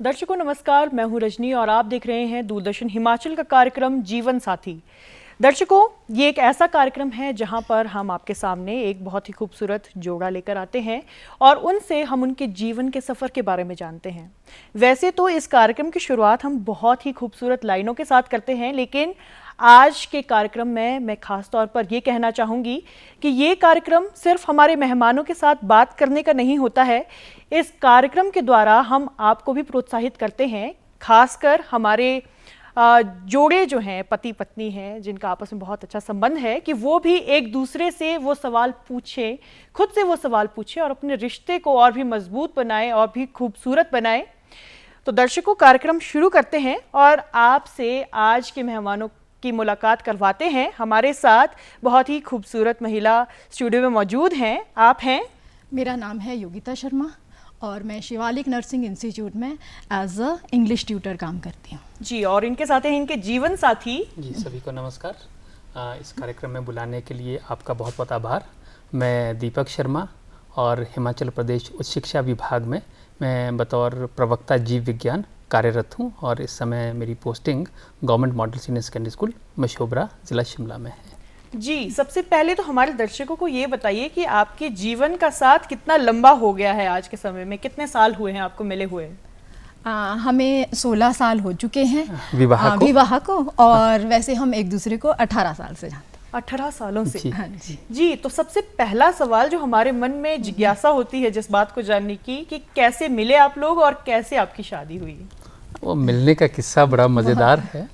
दर्शकों नमस्कार, मैं हूं रजनी और आप देख रहे हैं दूरदर्शन हिमाचल का कार्यक्रम जीवन साथी। दर्शकों, ये एक ऐसा कार्यक्रम है जहां पर हम आपके सामने एक बहुत ही खूबसूरत जोड़ा लेकर आते हैं और उनसे हम उनके जीवन के सफ़र के बारे में जानते हैं। वैसे तो इस कार्यक्रम की शुरुआत हम बहुत ही खूबसूरत लाइनों के साथ करते हैं, लेकिन आज के कार्यक्रम में मैं खास तौर पर ये कहना चाहूँगी कि ये कार्यक्रम सिर्फ हमारे मेहमानों के साथ बात करने का नहीं होता है। इस कार्यक्रम के द्वारा हम आपको भी प्रोत्साहित करते हैं, खासकर हमारे जोड़े जो हैं, पति पत्नी हैं, जिनका आपस में बहुत अच्छा संबंध है, कि वो भी एक दूसरे से वो सवाल पूछें, खुद से वो सवाल पूछें और अपने रिश्ते को और भी मजबूत बनाएं और भी खूबसूरत बनाएं। तो दर्शकों, कार्यक्रम शुरू करते हैं और आपसे आज के मेहमानों की मुलाकात करवाते हैं। हमारे साथ बहुत ही खूबसूरत महिला स्टूडियो में मौजूद हैं। आप हैं? मेरा नाम है योगिता शर्मा और मैं शिवालिक नर्सिंग इंस्टीट्यूट में एज अ इंग्लिश ट्यूटर काम करती हूँ जी। और इनके साथ हैं इनके जीवन साथी जी। सभी को नमस्कार। इस कार्यक्रम में बुलाने के लिए आपका बहुत बहुत आभार। मैं दीपक शर्मा और हिमाचल प्रदेश उच्च शिक्षा विभाग में मैं बतौर प्रवक्ता जीव विज्ञान कार्यरत हूँ और इस समय मेरी posting government model senior secondary school Mashobra ज़िला शिमला में है जी। सबसे पहले तो हमारे दर्शकों को ये बताइए कि आपके जीवन का साथ कितना लंबा हो गया है आज के समय में, कितने साल हुए हैं आपको मिले हुए? हमें 16 साल हो चुके हैं विवाह को और वैसे हम एक दूसरे को 18 साल से जानते हैं। 18 सालों से? हाँ जी। जी, तो सबसे पहला सवाल जो हमारे मन में जिज्ञासा होती है जिस बात को जानने की, कि कैसे मिले आप लोग और कैसे आपकी शादी हुई? वो मिलने का किस्सा बड़ा मज़ेदार है।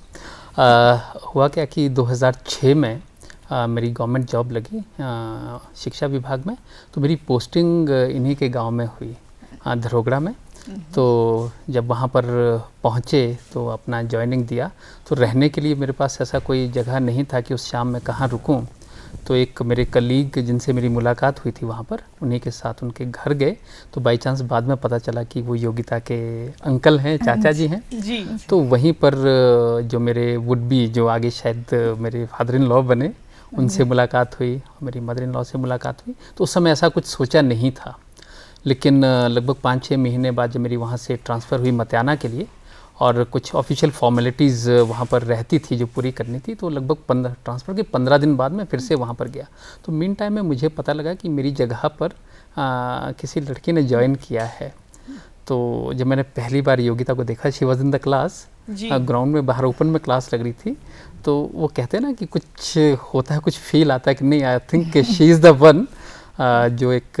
हुआ क्या कि 2006 में मेरी गवर्नमेंट जॉब लगी शिक्षा विभाग में, तो मेरी पोस्टिंग इन्हीं के गांव में हुई, धरोगड़ा में। तो जब वहाँ पर पहुँचे तो अपना जॉइनिंग दिया, तो रहने के लिए मेरे पास ऐसा कोई जगह नहीं था कि उस शाम में कहाँ रुकूं। तो एक मेरे कलीग जिनसे मेरी मुलाकात हुई थी वहाँ पर, उन्हीं के साथ उनके घर गए। तो बाई चांस बाद में पता चला कि वो योगिता के अंकल हैं, चाचा जी हैं जी। तो वहीं पर जो मेरे वुड बी, जो आगे शायद मेरे फादर इन लॉ बने, उनसे मुलाकात हुई, मेरी मदर इन लॉ से मुलाकात हुई। तो उस समय ऐसा कुछ सोचा नहीं था, लेकिन लगभग 5-6 महीने बाद जब मेरी वहाँ से ट्रांसफ़र हुई मतियाना के लिए और कुछ ऑफिशियल फॉर्मेलिटीज़ वहाँ पर रहती थी जो पूरी करनी थी, तो लगभग ट्रांसफ़र के 15 दिन बाद मैं फिर से वहाँ पर गया। तो मीन टाइम में मुझे पता लगा कि मेरी जगह पर किसी लड़की ने ज्वाइन किया है। तो जब मैंने पहली बार योगिता को देखा, she was in the class, ground में बाहर ओपन में क्लास लग रही थी, तो वो कहते हैं ना कि कुछ होता है, कुछ फील आता है कि नहीं, I think she is the one, जो एक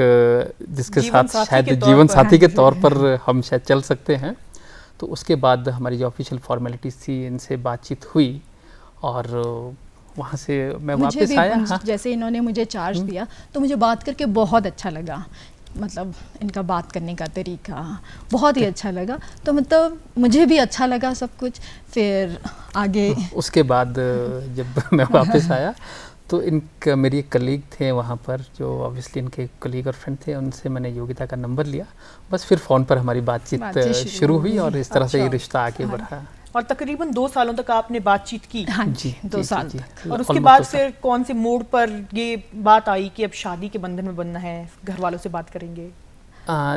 जिसके साथ शायद जीवन साथी के तौर पर हम शायद चल सकते हैं। तो उसके बाद हमारी जो ऑफिशियल फॉर्मेलिटीज़ थी, इनसे बातचीत हुई और वहाँ से मैं वापस आया। हाँ। जैसे इन्होंने मुझे चार्ज दिया तो मुझे बात करके बहुत अच्छा लगा, मतलब इनका बात करने का तरीका बहुत ही अच्छा लगा। तो मतलब मुझे भी अच्छा लगा सब कुछ। फिर आगे उसके बाद जब मैं वापस आया तो इनका मेरी एक कलीग थे वहाँ पर, जो ऑब्वियसली इनके कलीग और फ्रेंड थे, उनसे मैंने योगिता का नंबर लिया। बस फिर फ़ोन पर हमारी बातचीत शुरू हुई और इस तरह से ये रिश्ता आगे बढ़ा। और तकरीबन 2 सालों तक आपने बातचीत की? हाँ जी, 2 साल तक। और उसके बाद फिर कौन से मोड़ पर ये बात आई कि अब शादी के बंधन में बनना है, घर वालों से बात करेंगे?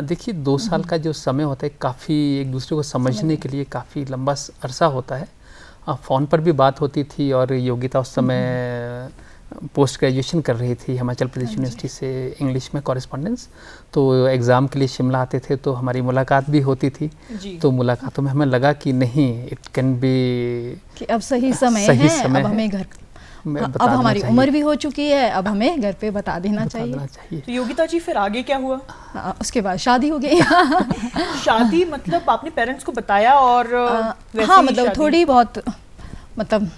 देखिए, 2 साल का जो समय होता है, काफ़ी एक दूसरे को समझने के लिए काफ़ी लंबा अरसा होता है। फ़ोन पर भी बात होती थी और योगिता उस समय पोस्ट ग्रेजुएशन कर रही थी हिमाचल प्रदेश यूनिवर्सिटी से इंग्लिश में कॉरेस्पॉन्डेंस। तो एग्ज़ाम के लिए शिमला आते थे तो हमारी मुलाकात भी होती थी। तो मुलाकातों में हमें लगा कि नहीं, इट कैन बी कि अब सही समय है, अब हमें घर, अब हमारी उम्र भी हो चुकी है, अब हमें घर पे बता देना चाहिए। तो योगिता जी फिर आगे क्या हुआ? उसके बाद शादी हो गई। शादी मतलब आपने पेरेंट्स को बताया? और हाँ, मतलब थोड़ी बहुत, मतलब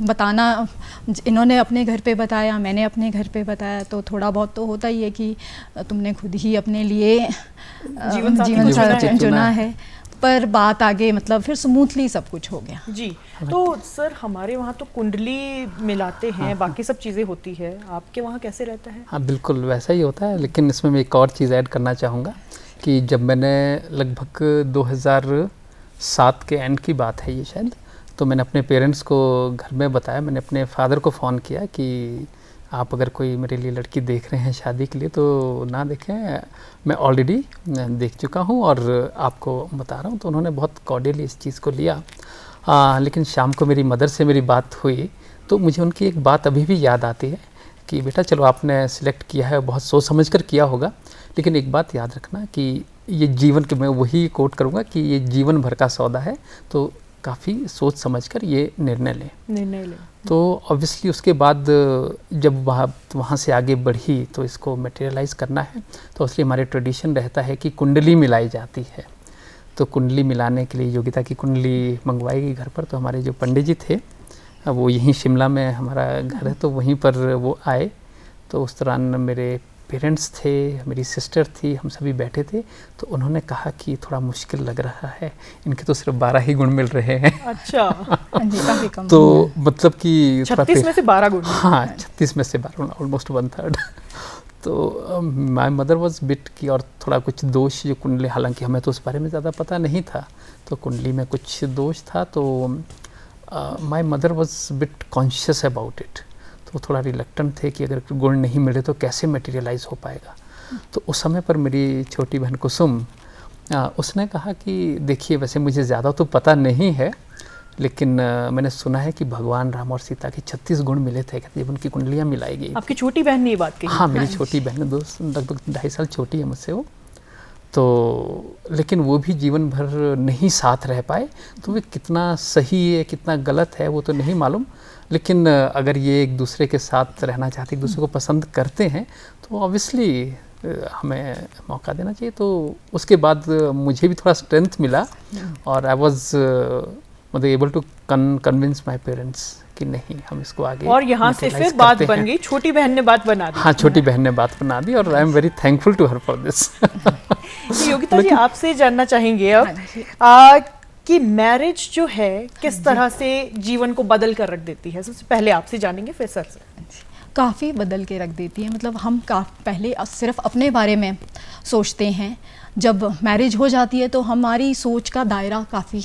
बताना, इन्होंने अपने घर पे बताया, मैंने अपने घर पे बताया, तो थोड़ा बहुत तो होता ही है कि तुमने खुद ही अपने लिए जीवन साथी चुना है। पर बात आगे मतलब फिर स्मूथली सब कुछ हो गया जी। तो सर, हमारे वहाँ तो कुंडली मिलाते हैं, बाकी सब चीज़ें होती है, आपके वहाँ कैसे रहता है? हाँ, बिल्कुल वैसा ही होता है, लेकिन इसमें मैं एक और चीज़ ऐड करना चाहूँगा कि जब मैंने लगभग 2007 के एंड की बात है ये शायद, तो मैंने अपने पेरेंट्स को घर में बताया। मैंने अपने फादर को फ़ोन किया कि आप अगर कोई मेरे लिए लड़की देख रहे हैं शादी के लिए तो ना देखें, मैं ऑलरेडी देख चुका हूँ और आपको बता रहा हूँ। तो उन्होंने बहुत कॉर्डियली इस चीज़ को लिया। लेकिन शाम को मेरी मदर से मेरी बात हुई तो मुझे उनकी एक बात अभी भी याद आती है कि बेटा चलो आपने सिलेक्ट किया है, बहुत सोच समझ कर किया होगा, लेकिन एक बात याद रखना कि ये जीवन के, मैं वही कोट करूँगा कि ये जीवन भर का सौदा है, तो काफ़ी सोच समझकर ये निर्णय लें। तो ऑब्वियसली उसके बाद जब वहाँ से आगे बढ़ी तो इसको मटेरियलाइज़ करना है, तो इसलिए हमारे ट्रेडिशन रहता है कि कुंडली मिलाई जाती है। तो कुंडली मिलाने के लिए योगिता की कुंडली मंगवाई गई घर पर। तो हमारे जो पंडित जी थे वो यहीं शिमला में हमारा घर है, तो वहीं पर वो आए। तो उस दौरान मेरे पेरेंट्स थे, मेरी सिस्टर थी, हम सभी बैठे थे। तो उन्होंने कहा कि थोड़ा मुश्किल लग रहा है, इनके तो सिर्फ 12 ही गुण मिल रहे हैं। अच्छा। काफी कम। तो मतलब कि 36 में से 12 गुण। हाँ, 36 में से 12, ऑलमोस्ट 1/3। तो माय मदर वाज बिट की, और थोड़ा कुछ दोष जो कुंडली, हालांकि हमें तो उस बारे में ज़्यादा पता नहीं था, तो कुंडली में कुछ दोष था। तो my mother was bit conscious about it. तो थोड़ा रिलक्टेंट थे कि अगर गुण नहीं मिले तो कैसे मटेरियलाइज हो पाएगा। तो उस समय पर मेरी छोटी बहन कुसुम, उसने कहा कि देखिए वैसे मुझे ज़्यादा तो पता नहीं है, लेकिन मैंने सुना है कि भगवान राम और सीता के 36 गुण मिले थे जब उनकी कुंडलियाँ मिलाई गई। आपकी छोटी बहन ने ये बात कही? हाँ, मेरी छोटी बहन, लगभग 2.5 साल छोटी है मुझसे वो। तो लेकिन वो भी जीवन भर नहीं साथ रह पाए, तो वे कितना सही है कितना गलत है वो तो नहीं मालूम, लेकिन अगर ये एक दूसरे के साथ रहना चाहते, एक दूसरे को पसंद करते हैं, तो ऑब्वियसली हमें मौका देना चाहिए। तो उसके बाद मुझे भी थोड़ा स्ट्रेंथ मिला और आई वॉज मतलब able to convince my parents कि नहीं, हम इसको आगे, और यहाँ से फिर बात बन गई, छोटी बहन ने बात बना दी। हाँ, छोटी बहन ने बात बना दी और I am very thankful to her for this. Yogita ji, आपसे जानना चाहेंगे अब कि मैरिज जो है किस तरह से जीवन को बदल कर रख देती है। सबसे पहले आपसे जानेंगे, फिर सर से। काफ़ी बदल के रख देती है। मतलब हम पहले सिर्फ अपने बारे में सोचते हैं, जब मैरिज हो जाती है तो हमारी सोच का दायरा काफ़ी,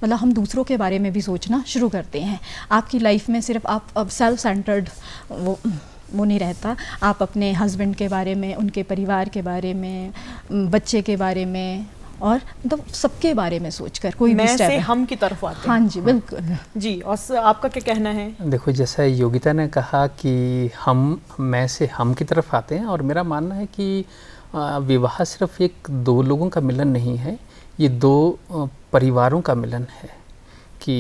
मतलब हम दूसरों के बारे में भी सोचना शुरू करते हैं। आपकी लाइफ में सिर्फ आप अब सेल्फ सेंटर्ड वो नहीं रहता, आप अपने हस्बैंड के बारे में, उनके परिवार के बारे में, बच्चे के बारे में, और मतलब सबके बारे में सोचकर कोई भी मैं से हम की तरफ आते हैं। हाँ जी, बिल्कुल जी। और आपका क्या कहना है? देखो, जैसा योगिता ने कहा कि हम मैं से हम की तरफ आते हैं, और मेरा मानना है कि विवाह सिर्फ एक दो लोगों का मिलन नहीं है, ये दो परिवारों का मिलन है। कि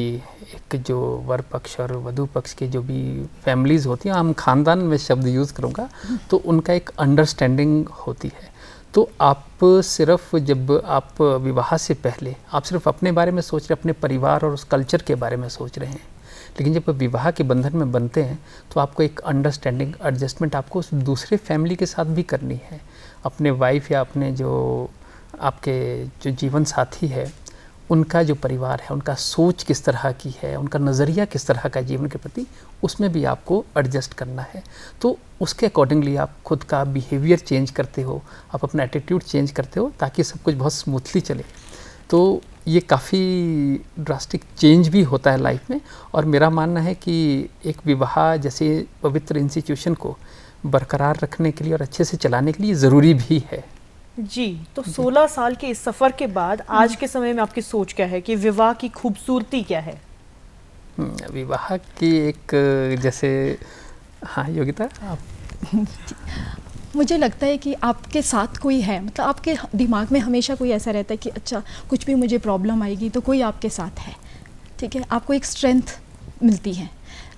एक जो वर पक्ष और वधू पक्ष के जो भी फैमिलीज़ होती हैं, हम खानदान में शब्द यूज़ करूँगा, तो उनका एक अंडरस्टैंडिंग होती है। तो आप सिर्फ जब आप विवाह से पहले आप सिर्फ अपने बारे में सोच रहे, अपने परिवार और उस कल्चर के बारे में सोच रहे हैं, लेकिन जब विवाह के बंधन में बनते हैं तो आपको एक अंडरस्टैंडिंग, एडजस्टमेंट आपको उस दूसरे फैमिली के साथ भी करनी है। अपने वाइफ या अपने जो आपके जो जीवन साथी है, उनका जो परिवार है, उनका सोच किस तरह की है, उनका नज़रिया किस तरह का जीवन के प्रति, उसमें भी आपको एडजस्ट करना है। तो उसके अकॉर्डिंगली आप खुद का बिहेवियर चेंज करते हो, आप अपना एटीट्यूड चेंज करते हो, ताकि सब कुछ बहुत स्मूथली चले। तो ये काफ़ी ड्रास्टिक चेंज भी होता है लाइफ में। और मेरा मानना है कि एक विवाह जैसे पवित्र इंस्टीट्यूशन को बरकरार रखने के लिए और अच्छे से चलाने के लिए ज़रूरी भी है। जी। तो 16 साल के इस सफ़र के बाद आज के समय में आपकी सोच क्या है कि विवाह की खूबसूरती क्या है? विवाह की एक जैसे, हाँ योगिता आप? मुझे लगता है कि आपके साथ कोई है, मतलब आपके दिमाग में हमेशा कोई ऐसा रहता है कि अच्छा कुछ भी मुझे प्रॉब्लम आएगी तो कोई आपके साथ है, ठीक है, आपको एक स्ट्रेंथ मिलती है।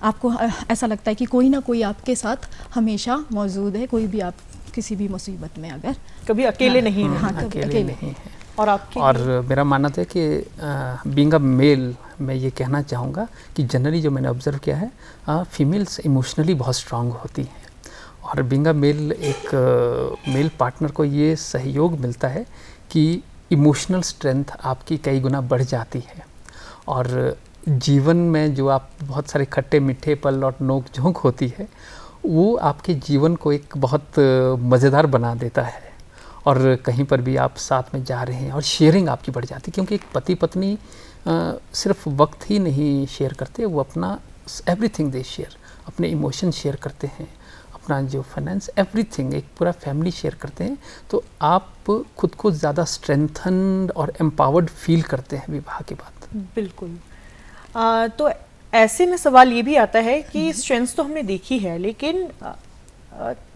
आपको ऐसा लगता है कि कोई ना कोई आपके साथ हमेशा मौजूद है, कोई भी आप किसी भी मुसीबत में अगर कभी अकेले नहीं है। हाँ, कभी अकेले नहीं है। और आपकी? और मेरा मानना है कि बीइंग अ मेल, मैं ये कहना चाहूँगा कि जनरली जो मैंने ऑब्ज़र्व किया है, फीमेल्स इमोशनली बहुत स्ट्रांग होती हैं, और बीइंग अ मेल एक मेल पार्टनर को ये सहयोग मिलता है कि इमोशनल स्ट्रेंथ आपकी कई गुना बढ़ जाती है। और जीवन में जो आप बहुत सारे खट्टे मीठे पल और नोक झोंक होती है, वो आपके जीवन को एक बहुत मज़ेदार बना देता है। और कहीं पर भी आप साथ में जा रहे हैं और शेयरिंग आपकी बढ़ जाती है, क्योंकि एक पति पत्नी सिर्फ वक्त ही नहीं शेयर करते, वो अपना एवरीथिंग दे शेयर, अपने इमोशन शेयर करते हैं, अपना जो फाइनेंस एवरीथिंग एक पूरा फैमिली शेयर करते हैं, तो आप खुद को ज़्यादा स्ट्रेंथन और एम्पावर्ड फील करते हैं विवाह के बाद। बिल्कुल। तो ऐसे में सवाल ये भी आता है कि स्ट्रेंथ तो हमने देखी है, लेकिन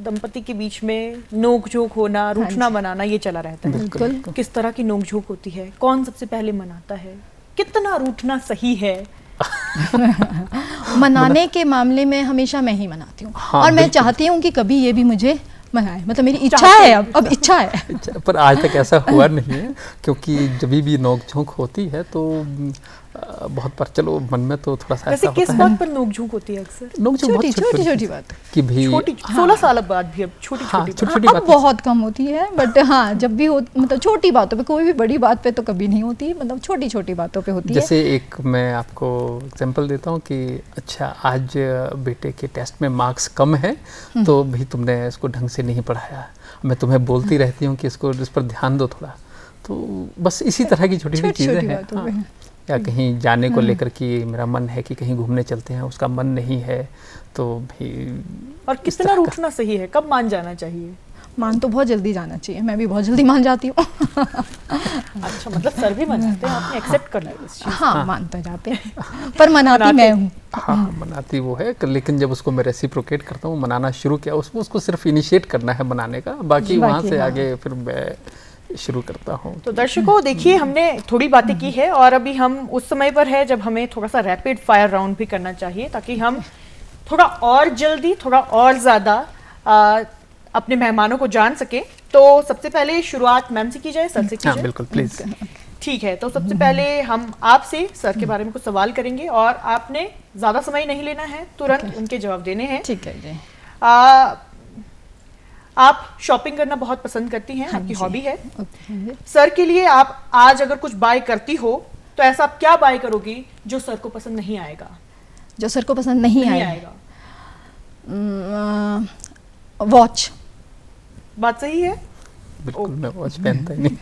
दंपति के बीच में नोक झोंक होना, रूठना मनाना ये चला रहता है। बिल्कुल। किस तरह की नोक झोंक होती है, कौन सबसे पहले मनाता है, कितना रूठना सही है? मनाने के मामले में हमेशा मैं ही मनाती हूँ। हाँ, और मैं बिल्कुल। चाहती हूँ कि कभी ये भी मुझे मनाए, मतलब मेरी इच्छा है, अब इच्छा है। पर आज तक ऐसा हुआ नहीं है, क्योंकि जब भी नोक झोंक होती है तो बहुत बार चलो मन में तो थोड़ा सा वैसे ऐसा किस होता है। बात पर नोक झोंक होती है अक्सर? नोक झोंक बहुत छोटी छोटी बात, कि भी छोटी 16 साल बाद भी अब छोटी हाँ, छोटी छोटी-छोटी अब बातें। बहुत कम होती है, बट हाँ जब भी हो, मतलब छोटी बातों पे, कोई भी बड़ी बात पे तो कभी नहीं होती, मतलब छोटी छोटी बातों पे होती है। जैसे एक मैं आपको एग्जांपल देता हूँ कि अच्छा आज बेटे के टेस्ट में मार्क्स कम है, तो भी तुमने इसको ढंग से नहीं पढ़ाया, मैं तुम्हें बोलती रहती हूँ कि इसको इस पर ध्यान दो थोड़ा। तो बस इसी तरह की छोटी छोटी चीज़ें हैं। बातों पे। हाँ। या कहीं जाने को लेकर कि मेरा मन है कि कहीं घूमने चलते हैं, उसका मन नहीं है, तो भी और कितना रूठना सही है, कब मान जाना चाहिए? मान तो बहुत जल्दी जाना चाहिए, मैं भी बहुत जल्दी मान जाती हूँ। अच्छा, मतलब सर भी मान जाते हैं, आपने एक्सेप्ट कर लिया इस चीज़? हाँ मान तो जाते हैं, पर मनाती मैं हूँ। हाँ मनाती वो है, लेकिन जब उसको मैं रेसिप्रोकेट करता हूँ, मनाना शुरू किया, उसको सिर्फ इनिशिएट करना है मनाने का, बाकी वहाँ से हाँ। आगे फिर मैं शुरू करता हूँ। तो दर्शकों देखिए, हमने थोड़ी बातें की है और अभी हम उस समय पर है जब हमें थोड़ा सा रैपिड फायर राउंड भी करना चाहिए, ताकि हम थोड़ा और जल्दी, थोड़ा और ज़्यादा अपने मेहमानों को जान सके। तो सबसे पहले शुरुआत मैम से की जाए, सर से की हाँ जाए? बिल्कुल, प्लीज़। ठीक है, तो सबसे पहले हम आपसे सर के बारे में कुछ सवाल करेंगे और आपने ज़्यादा समय नहीं लेना है, तुरंत उनके जवाब देने हैं। ठीक है जी। आप शॉपिंग करना बहुत पसंद करती हैं, आपकी जी। हॉबी है। ओके। सर के लिए आप आज अगर कुछ बाय करती हो तो ऐसा आप क्या बाय करोगी जो सर को पसंद नहीं आएगा? जो सर को पसंद नहीं आएगा? आएगा। वॉच। बात सही है। बिल्कुल, मैं वॉच पहनता ही नहीं।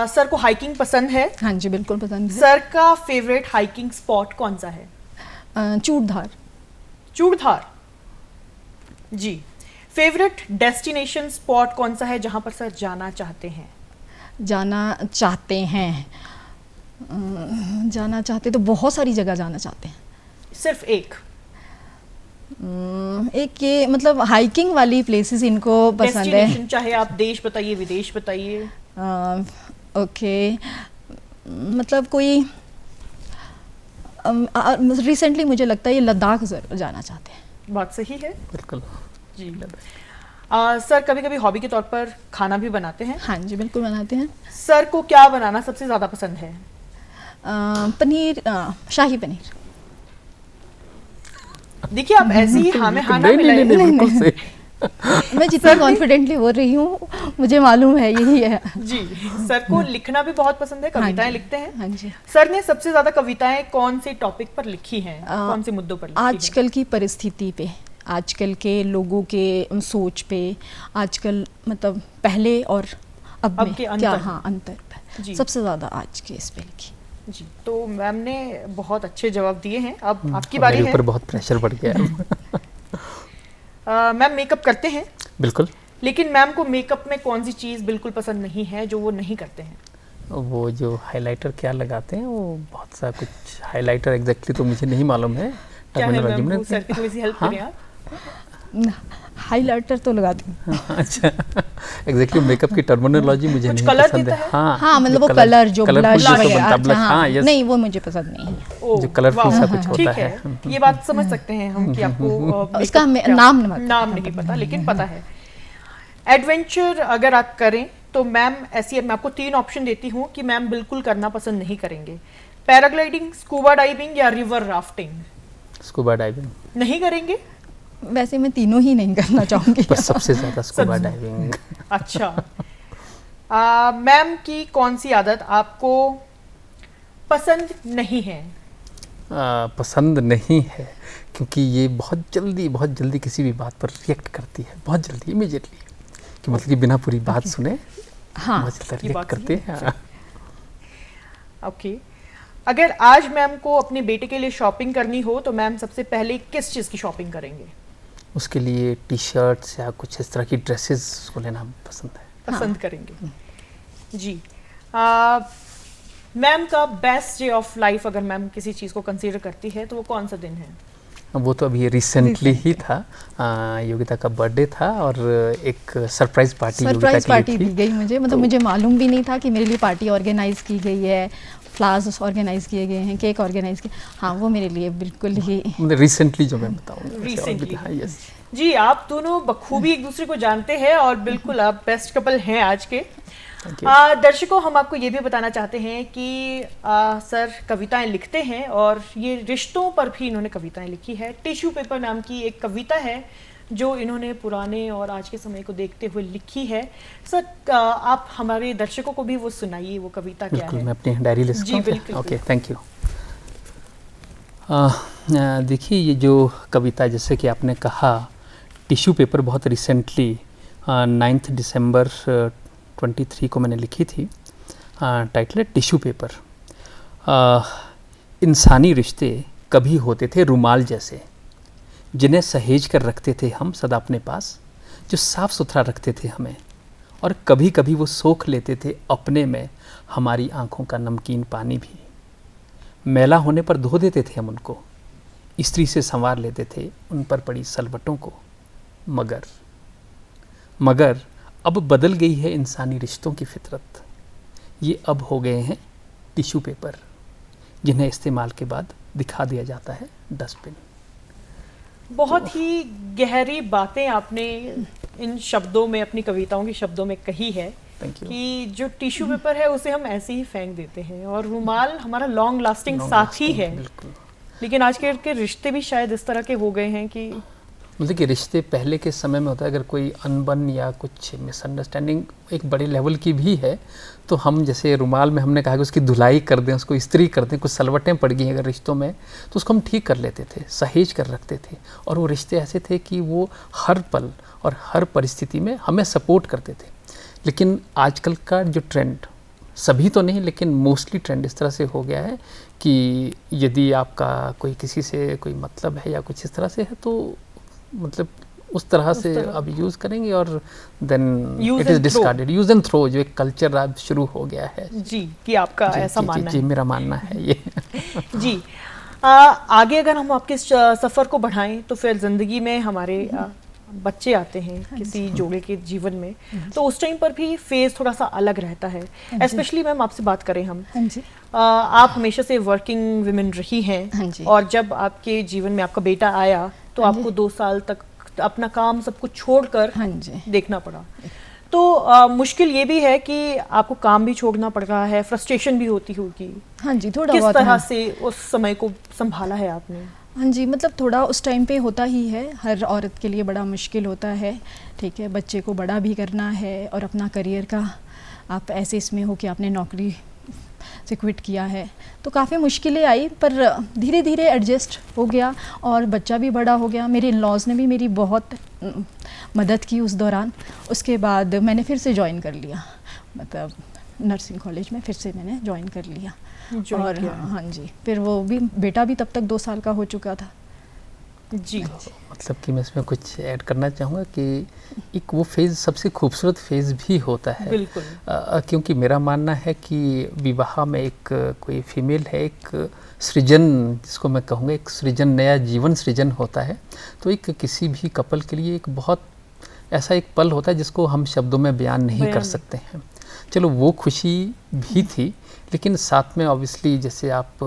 सर को हाइकिंग पसंद है। हाँ जी बिल्कुल पसंद है। सर का फेवरेट हाइकिंग स्पॉट कौन सा है? चूड़धार। चूड़धार जी। फेवरेट डेस्टिनेशन स्पॉट कौन सा है जहां पर सर जाना चाहते हैं? जाना चाहते तो बहुत सारी जगह जाना चाहते हैं। सिर्फ एक? एक ये मतलब हाइकिंग वाली प्लेसेस इनको पसंद है। डेस्टिनेशन चाहे आप देश बताइए, विदेश बताइए। ओके, मतलब कोई रिसेंटली मुझे लगता है ये लद्दाख जाना चाहते हैं। बात सही है बिल्कुल जी। सर कभी कभी हॉबी के तौर पर खाना भी बनाते हैं? हाँ जी बिल्कुल बनाते हैं। सर को क्या बनाना सबसे ज्यादा पसंद है? पनीर, शाही पनीर। देखिए आप ऐसे ही हाँ में हाँ ना मिलाएं। नहीं, बिल्कुल सही। मैं जितना कॉन्फिडेंटली बोल रही हूँ मुझे मालूम है यही है। जी। सर को लिखना भी बहुत पसंद है, कविताएं लिखते हैं? हाँ जी। सर ने सबसे ज्यादा कविताएं कौन से टॉपिक पर लिखी हैं, कौन से मुद्दों पर लिखी हैं? आजकल की परिस्थिति पे, आजकल के लोगों के सोच पे, आजकल मतलब पहले और अब में के क्या, अंतर। हाँ अंतर पे जी। सबसे ज्यादा आज के इस पे लिखी। जी, तो मैम ने बहुत अच्छे जवाब दिए हैं। अब आपकी बारी मेरे है। ऊपर बहुत प्रेशर बढ़ गया है। मैम मेकअप करते हैं, बिल्कुल। लेकिन मैम को मेकअप में कौन सी चीज़ बिल्कुल पसंद नहीं है जो वो नहीं करते हैं? वो जो हाइलाइटर क्या लगाते हैं, वो बहुत सा कुछ हाइलाइटर एग्जैक्टली तो मुझे नहीं मालूम है। क्या है टर्मिनोलॉजी मैम, में वो सर की थोड़ी सी हेल्प करें आप? हाइलाइटर तो लगाती हूँ। अच्छा, एग्जैक्टली मेकअप की टर्मिनोलॉजी मुझे कुछ नहीं कलर पसंद देता है। है? हाँ मतलब वो जो कलर जो colourful ब्लश जिसको वगैरह, बनता है, अच्छा, blush, हाँ, हाँ, yes। नहीं वो मुझे पसंद नहीं है। ओह, जो कलरफुल वाह, सा कुछ होता ठीक है। ये बात समझ सकते हैं हम कि आपको उसका makeup क्या- नाम नहीं पता, लेकिन पता है। एडवेंचर अगर आप करें तो मैम ऐसी, मैं आपको 3 ऑप्शन देती हूँ कि मैम बिल्कुल करना पसंद नहीं करेंगे। पैराग्लाइडिंग, स्कूबा डाइविंग या रिवर राफ्टिंग। Scuba diving. नहीं करेंगे? वैसे मैं तीनों ही नहीं करना चाहूंगी। पर सबसे ज्यादा स्कूबा डाइविंग। अच्छा। मैम की कौन सी आदत आपको पसंद नहीं है? पसंद नहीं है क्योंकि ये बहुत जल्दी किसी भी बात पर रिएक्ट करती है, बहुत जल्दी, इमीडिएटली, कि मतलब कि बिना पूरी बात सुने हाँ बहुत जल्दी ये रिएक्ट बात करते हैं। ओके। अगर आज मैम को अपने बेटे के लिए शॉपिंग करनी हो तो मैम सबसे पहले किस चीज़ की शॉपिंग करेंगे? उसके लिए टी शर्ट्स या कुछ इस तरह की ड्रेसेस को लेना पसंद है। पसंद करेंगे जी। मैम का बेस्ट डे ऑफ लाइफ अगर मैम किसी चीज़ को कंसीडर करती है तो वो कौन सा दिन है? वो तो अभी रिसेंटली ही था, योगिता का बर्थडे था और एक सरप्राइज पार्टी दी गई मुझे, मतलब मुझे मालूम भी नहीं था कि मेरे लिए पार्टी ऑर्गेनाइज की गई है, फ्लावर्स ऑर्गेनाइज किए गए हैं, केक ऑर्गेनाइज किए। हाँ, वो मेरे लिए बिल्कुल ही रिसेंटली जो मैं बताऊंगा रिसेंटली। हाँ, यस जी, आप दोनों बखूबी एक दूसरे को जानते हैं और बिल्कुल आप बेस्ट कपल हैं आज के। दर्शकों, हम आपको ये भी बताना चाहते हैं कि सर कविताएं लिखते हैं और ये रिश्तों पर भी इन्होंने कविताएं लिखी है। टिश्यू पेपर नाम की एक कविता है जो इन्होंने पुराने और आज के समय को देखते हुए लिखी है। सर, आप हमारे दर्शकों को भी वो सुनाइए, वो कविता क्या है? मैं अपनी डायरी लिस्ट जी बिल्कुल। Okay, thank you. देखिए, ये जो कविता जैसे कि आपने कहा टिश्यू पेपर बहुत रिसेंटली 9 दिसंबर 23 को मैंने लिखी थी। टाइटल है टिश्यू पेपर। इंसानी रिश्ते कभी होते थे रुमाल जैसे, जिन्हें सहेज कर रखते थे हम सदा अपने पास, जो साफ़ सुथरा रखते थे हमें, और कभी कभी वो सोख लेते थे अपने में हमारी आँखों का नमकीन पानी भी। मैला होने पर धो देते थे हम उनको, इस्त्री से संवार लेते थे उन पर पड़ी सलवटों को। मगर अब बदल गई है इंसानी रिश्तों की फितरत। ये अब हो गए हैं टिश्यू पेपर, जिन्हें इस्तेमाल के बाद दिखा दिया जाता है डस्टबिन। बहुत ही गहरी बातें आपने इन शब्दों में, अपनी कविताओं के शब्दों में कही है कि जो टिश्यू पेपर है उसे हम ऐसे ही फेंक देते हैं और रुमाल हमारा लॉन्ग लास्टिंग साथी है। लेकिन आज के रिश्ते भी शायद इस तरह के हो गए हैं कि मतलब कि रिश्ते पहले के समय में होता है, अगर कोई अनबन या कुछ मिसअंडरस्टैंडिंग एक बड़े लेवल की भी है तो हम जैसे रुमाल में हमने कहा कि उसकी धुलाई कर दें, उसको इस्त्री कर दें, कुछ सलवटें पड़ गई अगर रिश्तों में तो उसको हम ठीक कर लेते थे, सहेज कर रखते थे। और वो रिश्ते ऐसे थे कि वो हर पल और हर परिस्थिति में हमें सपोर्ट करते थे। लेकिन आजकल का जो ट्रेंड, सभी तो नहीं लेकिन मोस्टली ट्रेंड इस तरह से हो गया है कि यदि आपका कोई किसी से कोई मतलब है या कुछ इस तरह से है तो मतलब उस तरह से अब यूज़ करेंगे और then it is discarded. Use and throw जो एक कल्चर अब शुरू हो गया है जी, कि आपका ऐसा मानना है। जी, मेरा मानना है ये जी, आगे अगर हम आपके सफ़र को बढ़ाएं तो फिर ज़िंदगी में हमारे बच्चे आते हैं किसी जोड़े के जीवन में, तो उस टाइम पर भी फेज़ थोड़ा सा अलग रहता है। स्पेशली मैम आपसे बात करें हम, आप हमेशा से वर्किंग वुमेन रही हैं और जब आपके जीवन में आपका बेटा आया तो आपको 2 साल तक अपना काम सब कुछ छोड़कर देखना पड़ा। तो मुश्किल ये भी है कि आपको काम भी छोड़ना पड़ रहा है, फ्रस्ट्रेशन भी होती होगी। हाँ जी, थोड़ा किस तरह से उस समय को संभाला है आपने? हाँ जी, मतलब थोड़ा उस टाइम पे होता ही है, हर औरत के लिए बड़ा मुश्किल होता है। ठीक है, बच्चे को बड़ा भी करना है और अपना करियर का आप ऐसे इसमें हो कि आपने नौकरी से क्विट किया है, तो काफ़ी मुश्किलें आई, पर धीरे धीरे एडजस्ट हो गया और बच्चा भी बड़ा हो गया। मेरे इन-लॉज़ ने भी मेरी बहुत मदद की उस दौरान। उसके बाद मैंने फिर से ज्वाइन कर लिया, मतलब नर्सिंग कॉलेज में फिर से मैंने ज्वाइन कर लिया। और हाँ जी, फिर वो भी बेटा भी तब तक 2 साल का हो चुका था जी। तो मतलब कि मैं इसमें कुछ ऐड करना चाहूँगा कि एक वो फेज़ सबसे खूबसूरत फेज़ भी होता है। बिल्कुल। क्योंकि मेरा मानना है कि विवाह में एक कोई फीमेल है, एक सृजन जिसको मैं कहूँगा एक सृजन, नया जीवन सृजन होता है। तो एक किसी भी कपल के लिए एक बहुत ऐसा एक पल होता है जिसको हम शब्दों में बयान नहीं कर सकते हैं। चलो वो खुशी भी थी, लेकिन साथ में ऑब्वियसली जैसे आप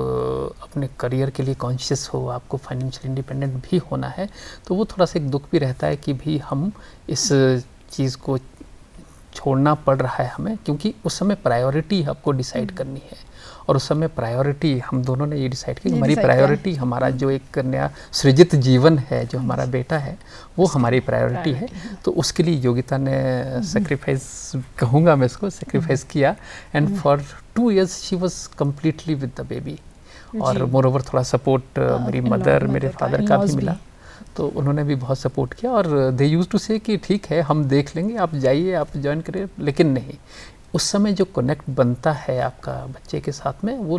अपने करियर के लिए कॉन्शियस हो, आपको फाइनेंशियल इंडिपेंडेंट भी होना है, तो वो थोड़ा सा एक दुख भी रहता है कि भी हम इस चीज़ को छोड़ना पड़ रहा है हमें, क्योंकि उस समय प्रायोरिटी आपको डिसाइड करनी है। और उस समय प्रायोरिटी हम दोनों ने ये डिसाइड किया, हमारी प्रायोरिटी हमारा जो एक नया सृजित जीवन है, जो हमारा बेटा है, वो हमारी प्रायोरिटी है। तो उसके लिए योगिता ने सेक्रीफाइस, कहूँगा मैं इसको, सेक्रीफाइस किया। And for 2 years she was completely with the baby. और मोर ओवर थोड़ा सपोर्ट मेरी मदर, मेरे फादर का भी मिला, तो उन्होंने भी बहुत सपोर्ट किया। और दे यूज टू से कि ठीक है हम देख लेंगे, आप जाइए, आप ज्वाइन करिए। लेकिन नहीं, उस समय जो कनेक्ट बनता है आपका बच्चे के साथ में, वो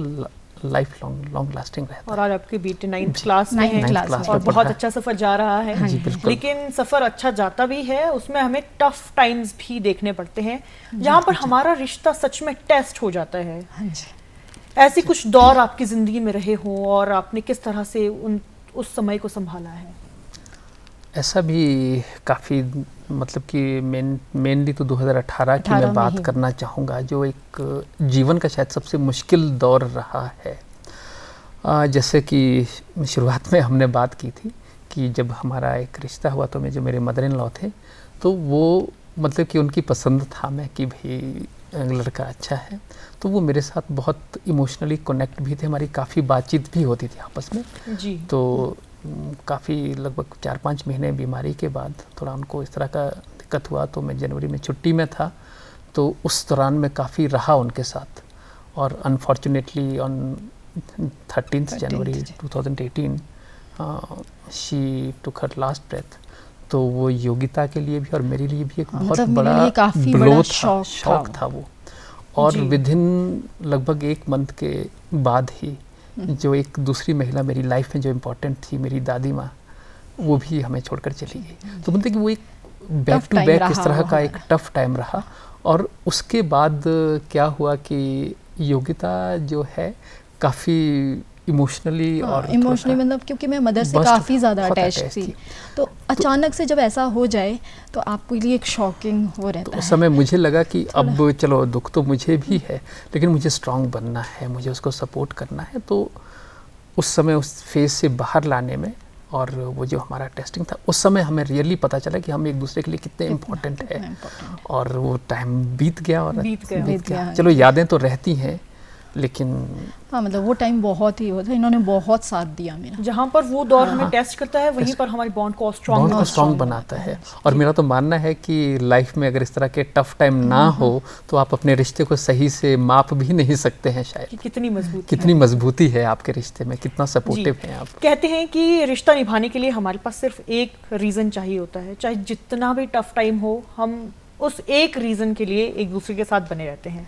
लाइफ लॉन्ग लास्टिंग रहता और आज आपके बेटे 9th क्लास में 9th हैं क्लास में और पढ़ बहुत रहा है। अच्छा सफर जा रहा है। जी, बिल्कुल। लेकिन सफर अच्छा जाता भी है, उसमें हमें टफ टाइम्स भी देखने पड़ते हैं जहाँ पर हमारा रिश्ता सच में टेस्ट हो जाता है। हाँ जी। ऐसे कुछ दौर आपकी जिंदगी में रहे हो और आपने किस तरह से उस समय को संभाला है? ऐसा भी काफ़ी, मतलब कि मेनली तो 2018 की 18 मैं में बात ही। करना चाहूँगा, जो एक जीवन का शायद सबसे मुश्किल दौर रहा है। जैसे कि शुरुआत में हमने बात की थी कि जब हमारा एक रिश्ता हुआ तो जो मेरे मदर इन लॉ थे, तो वो मतलब कि उनकी पसंद था मैं कि भाई लड़का अच्छा है, तो वो मेरे साथ बहुत इमोशनली कनेक्ट भी थे, हमारी काफ़ी बातचीत भी होती थी आपस में। जी। तो काफ़ी लगभग 4-5 महीने बीमारी के बाद थोड़ा उनको इस तरह का दिक्कत हुआ, तो मैं जनवरी में छुट्टी में था, तो उस दौरान मैं काफ़ी रहा उनके साथ। और unfortunately on 13th January 2018 she took her last breath. तो वो योगिता के लिए भी और मेरे लिए भी एक बहुत मतलब मेरे बड़ा लिए काफ़ी ब्लो बड़ा था, शॉक था वो। और जी। विदिन लगभग 1 मंथ के बाद ही जो एक दूसरी महिला मेरी लाइफ में जो इम्पोर्टेंट थी, मेरी दादी माँ, वो भी हमें छोड़कर चली गई। तो बोलते कि वो एक back Tough to time back रहा इस तरह का वो एक टफ टाइम रहा। और उसके बाद क्या हुआ कि योगिता जो है काफ़ी इमोशनली और इमोशनली थोड़ा मतलब क्योंकि मैं मदर से burst काफ़ी ज़्यादा बहुत अटैच attached थी, थी। तो अचानक से जब ऐसा हो जाए तो आपके लिए एक शॉकिंग हो तो रहता उस है। समय मुझे लगा कि अब चलो दुख तो मुझे भी है, लेकिन मुझे स्ट्रांग बनना है, मुझे उसको सपोर्ट करना है। तो उस समय उस फेज से बाहर लाने में और वो जो हमारा टेस्टिंग था, उस समय हमें रियली पता चला कि हम एक दूसरे के लिए कितने इम्पोर्टेंट है। important और वो टाइम बीत गया और बीत गया। चलो यादें तो रहती हैं, लेकिन हाँ, मतलब वो टाइम बहुत ही होता है, इन्होंने बहुत साथ दिया मेरा। जहाँ पर वो दौर हमें टेस्ट करता है, वहीं पर हमारी बॉन्ड को बहुत स्ट्रॉन्ग को स्ट्रॉन्ग बनाता है। और मेरा तो मानना है कि लाइफ में अगर इस तरह के टफ टाइम ना हो तो आप अपने रिश्ते को सही से माप भी नहीं सकते हैं शायद। कि कितनी मजबूत कितनी मजबूती है आपके रिश्ते में, कितना सपोर्टिव हैं आप। कहते हैं कि रिश्ता निभाने के लिए हमारे पास सिर्फ एक रीजन चाहिए होता है, चाहे जितना भी टफ टाइम हो, हम उस एक रीजन के लिए एक दूसरे के साथ बने रहते हैं।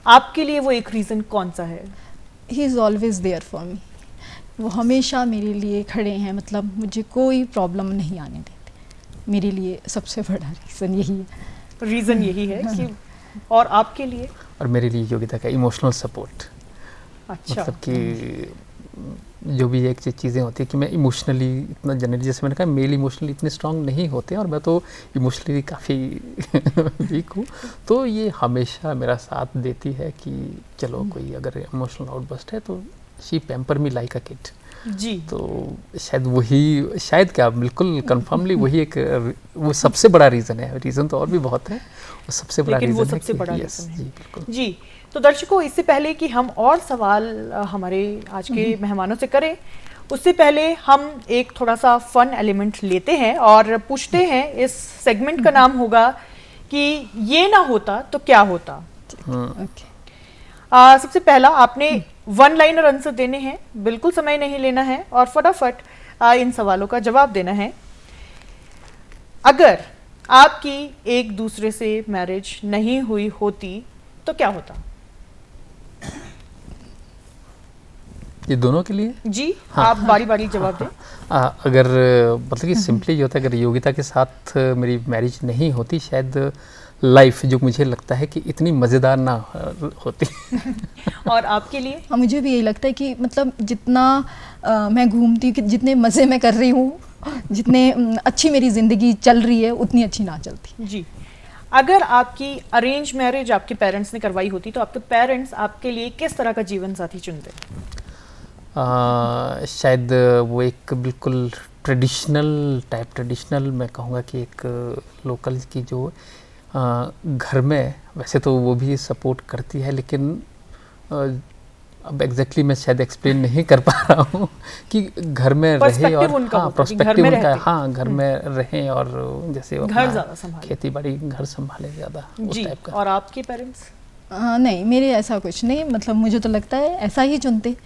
आपके लिए वो एक रीजन कौन सा है? He is always there for me. वो हमेशा मेरे लिए खड़े हैं, मतलब मुझे कोई प्रॉब्लम नहीं आने देते। मेरे लिए सबसे बड़ा रीज़न यही है। रीजन यही है कि और आपके लिए? और मेरे लिए योगिता का इमोशनल सपोर्ट, अच्छा। मतलब कि जो भी एक चीज़ें होती है कि मैं इमोशनली इतना जनरली, जैसे मैंने कहा, मेल इमोशनली इतने स्ट्रांग नहीं होते और मैं तो इमोशनली काफ़ी वीक हूँ। तो ये हमेशा मेरा साथ देती है कि चलो कोई अगर इमोशनल आउटबर्स्ट है तो she pamper me like a kid. जी। तो शायद वही, शायद क्या, बिल्कुल कंफर्मली वही एक वो सबसे बड़ा रीज़न है। रीज़न तो और भी बहुत है, वो सबसे बड़ा लेकिन वो रीज़न है सबसे कि बड़ा yes, रीज़न है। जी बिल्कुल। जी, तो दर्शकों, इससे पहले कि हम और सवाल हमारे आज के मेहमानों से करें, उससे पहले हम एक थोड़ा सा फन एलिमेंट लेते हैं और पूछते हैं। इस सेगमेंट का नाम होगा कि ये ना होता तो क्या होता। ओके। सबसे पहला आपने वन लाइनर आंसर देने हैं, बिल्कुल समय नहीं लेना है और फटाफट इन सवालों का जवाब देना है। अगर आपकी एक दूसरे से मैरिज नहीं हुई होती तो क्या होता? ये दोनों के लिए जी, आप बारी बारी जवाब दें। अगर मतलब कि सिंपली ये होता है, अगर योगिता के साथ मेरी मैरिज नहीं होती, शायद लाइफ जो मुझे लगता है कि इतनी मज़ेदार ना होती। और आपके लिए? हाँ, मुझे भी यही लगता है कि मतलब जितना मैं घूमती हूँ, जितने मज़े मैं कर रही हूँ, जितने अच्छी मेरी ज़िंदगी चल रही है, उतनी अच्छी ना चलती। जी, अगर आपकी अरेंज मैरिज आपके पेरेंट्स ने करवाई होती तो आपके पेरेंट्स आपके लिए किस तरह का जीवन साथी चुनते? शायद वो एक बिल्कुल ट्रेडिशनल मैं कहूँगा कि एक लोकल की जो घर में, वैसे तो वो भी सपोर्ट करती है, लेकिन अब एग्जैक्टली मैं शायद एक्सप्लेन नहीं कर पा रहा हूँ कि घर में रहे और पर्सपेक्टिव उनका, हाँ घर में रहें और जैसे घर ज़्यादा संभाले, खेती बाड़ी घर संभाले ज़्यादा उस टाइप का। और आपके पेरेंट्स? नहीं, मेरे ऐसा कुछ नहीं, मतलब मुझे तो लगता है ऐसा ही चुनते।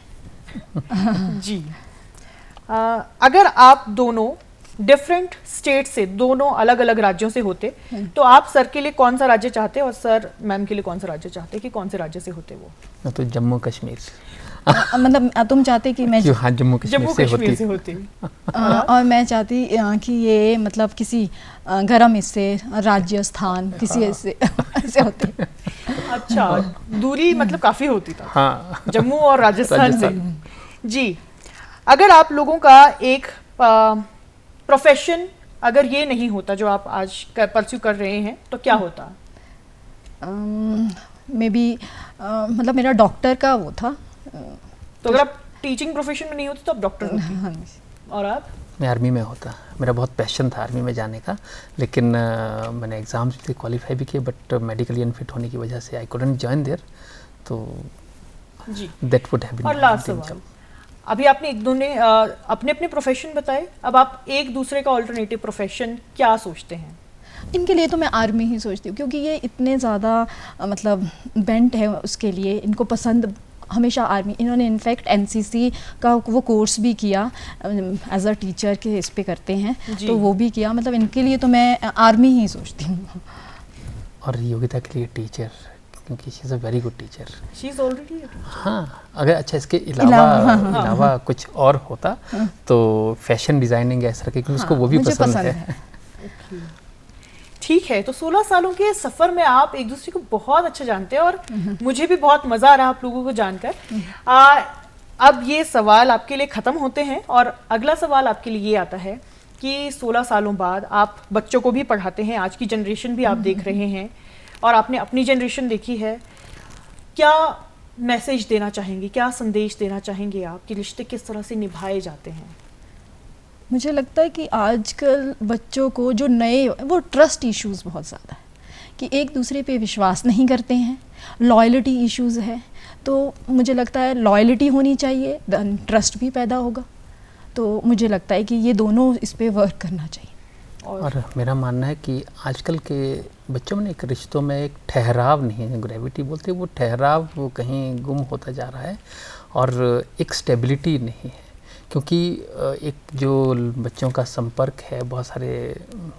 जी, अगर आप दोनों डिफरेंट स्टेट से, दोनों अलग अलग राज्यों से होते तो आप सर के लिए कौन सा राज्य चाहते और सर मैम के लिए कौन सा राज्य चाहते कि कौन से राज्य से होते वो? मैं तो जम्मू कश्मीर। मतलब तुम चाहते कि मैं हाँ, जम्मू कश्मीर से होती। और मैं चाहती कि ये मतलब किसी गर्म हिस्से, राजस्थान, किसी ऐसे होते। अच्छा, दूरी मतलब काफी होती था। हाँ, जम्मू और राजस्थान से। जी, अगर आप लोगों का एक प्रोफेशन अगर ये नहीं होता जो आप आज परस्यू कर रहे हैं, तो क्या होता? मे बी मतलब मेरा डॉक्टर का वो था। तो अगर आप टीचिंग प्रोफेशन में नहीं होते तो आप डॉक्टर होते। हाँ। और आप? मैं आर्मी में होता। मेरा बहुत पैशन था आर्मी में जाने का, लेकिन मैंने एग्ज़ाम्स भी क्वालिफाई भी किए, बट मेडिकली अनफिट होने की वजह से आई कुडंट जॉइन देयर। तो जी, दैट वुड हैव बीन। और लास्ट सवाल, अभी आपने एक दो ने अपने अपने प्रोफेशन बताए, अब आप एक दूसरे का ऑल्टरनेटिव प्रोफेशन क्या सोचते हैं? इनके लिए तो मैं आर्मी ही सोचती हूँ, क्योंकि ये इतने ज़्यादा मतलब बेंट है उसके लिए, इनको पसंद हमेशा आर्मी। इन्होंने इनफैक्ट एनसीसी का वो कोर्स भी किया, एज अ टीचर के इस पे करते हैं, तो वो भी किया। मतलब इनके लिए तो मैं आर्मी ही सोचती हूँ। और योगिता के लिए टीचर, क्योंकि she is a very good teacher. She is already a teacher. हाँ, अगर अच्छा इसके अलावा कुछ और होता तो फैशन डिज़ाइनिंग ऐसा, क्योंकि उसको वो भी पसंद है। ठीक है, तो 16 सालों के सफ़र में आप एक दूसरे को बहुत अच्छा जानते हैं और मुझे भी बहुत मज़ा आ रहा है आप लोगों को जानकर। अब ये सवाल आपके लिए ख़त्म होते हैं और अगला सवाल आपके लिए ये आता है कि 16 सालों बाद आप बच्चों को भी पढ़ाते हैं, आज की जनरेशन भी आप देख रहे हैं और आपने अपनी जनरेशन देखी है। क्या मैसेज देना चाहेंगे, क्या संदेश देना चाहेंगे आप कि रिश्ते किस तरह से निभाए जाते हैं? मुझे लगता है कि आजकल बच्चों को जो नए वो ट्रस्ट इश्यूज बहुत ज़्यादा है, कि एक दूसरे पे विश्वास नहीं करते हैं, लॉयल्टी इश्यूज है। तो मुझे लगता है लॉयल्टी होनी चाहिए, ट्रस्ट भी पैदा होगा। तो मुझे लगता है कि ये दोनों इस पे वर्क करना चाहिए। और मेरा मानना है कि आजकल के बच्चों में एक रिश्तों में एक ठहराव नहीं है, ग्रेविटी बोलते हैं, वो ठहराव वो कहीं गुम होता जा रहा है और एक स्टेबिलिटी नहीं है, क्योंकि एक जो बच्चों का संपर्क है बहुत सारे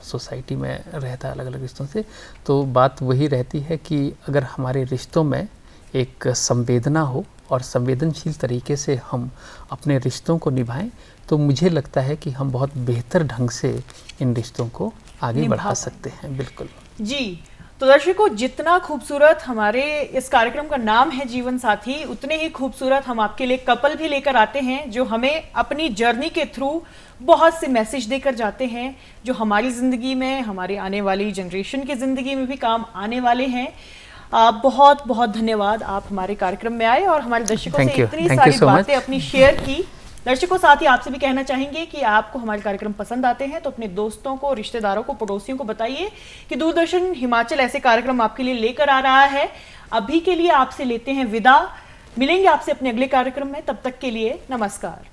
सोसाइटी में रहता है अलग अलग रिश्तों से, तो बात वही रहती है कि अगर हमारे रिश्तों में एक संवेदना हो और संवेदनशील तरीके से हम अपने रिश्तों को निभाएं, तो मुझे लगता है कि हम बहुत बेहतर ढंग से इन रिश्तों को आगे बढ़ा सकते हैं। बिल्कुल जी। तो दर्शकों, जितना खूबसूरत हमारे इस कार्यक्रम का नाम है जीवन साथी, उतने ही खूबसूरत हम आपके लिए कपल भी लेकर आते हैं जो हमें अपनी जर्नी के थ्रू बहुत से मैसेज देकर जाते हैं, जो हमारी ज़िंदगी में, हमारी आने वाली जनरेशन की ज़िंदगी में भी काम आने वाले हैं। बहुत बहुत धन्यवाद, आप हमारे कार्यक्रम में आए और हमारे दर्शकों से इतनी सारी बातें अपनी शेयर की। दर्शकों, साथ ही आपसे भी कहना चाहेंगे कि आपको हमारे कार्यक्रम पसंद आते हैं तो अपने दोस्तों को, रिश्तेदारों को, पड़ोसियों को बताइए कि दूरदर्शन हिमाचल ऐसे कार्यक्रम आपके लिए लेकर आ रहा है। अभी के लिए आपसे लेते हैं विदा, मिलेंगे आपसे अपने अगले कार्यक्रम में, तब तक के लिए नमस्कार।